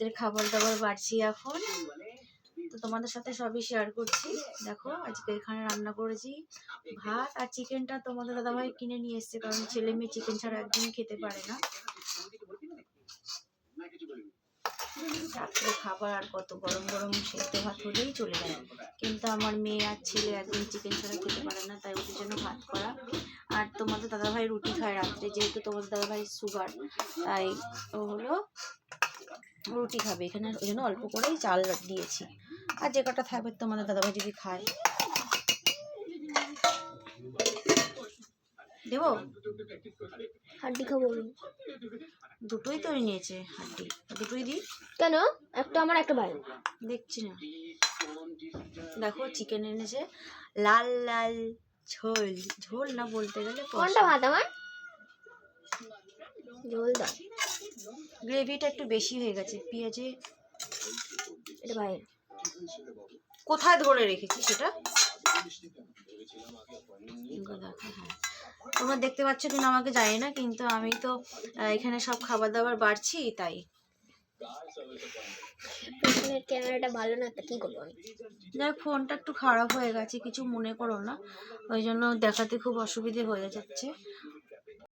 রাত্রের খাবার দাবার বাড়ছি এখন, তো তোমাদের সাথে সবই শেয়ার করছি। দেখো আজকে এখানে রান্না করেছি ভাত আর চিকেনটা তোমাদের দাদাভাই কিনে নিয়ে এসছে, কারণ ছেলে মেয়ে চিকেন ছাড়া একদমই খেতে পারে না। রাত্রে খাবার আর কত, গরম গরম সেদ্ধ ভাত হলেই চলে যায়, কিন্তু আমার মেয়ে আর ছেলে একদম চিকেন ছাড়া খেতে পারে না, তাই ওদের জন্য ভাত করা। আর তোমাদের দাদাভাই রুটি খায় রাত্রে, যেহেতু তোমাদের দাদাভাই সুগার, তাই ও হলো রুটি খাবে এখানে, ওই জন্য অল্প করেই চাল দিয়েছি। আর যে কটা থাকবে তোমাদের দাদাভাই যদি খায় দেবো। হাড্ডি খাবো? দুটোই তো নিয়েছে হাড্ডি, দুটোই দিই কেন? একটা আমার একটা ভাই। দেখছি না। দেখো চিকেন এনেছে, লাল লাল ঝোল, ঝোল না বলতে গেলে কোনটা ভাত আমার? ঝোল দাও। গ্রেভিটা একটু বেশি হয়ে গেছে পেঁয়াজে। এটা ভাই কোথায় ধরে রেখেছি সেটা হ্যাঁ, তোমরা দেখতে পাচ্ছ কিনা আমাকে জানি না, কিন্তু আমি তো এখানে সব খাবার দাবার বাড়ছি, তাই। পেছনের ক্যামেরাটা ভালো না, তা কি করবো আমি? যাই, ফোনটা একটু খারাপ হয়ে গেছে, কিছু মনে করো না, ওই জন্য দেখাতে খুব অসুবিধে হয়ে যাচ্ছে।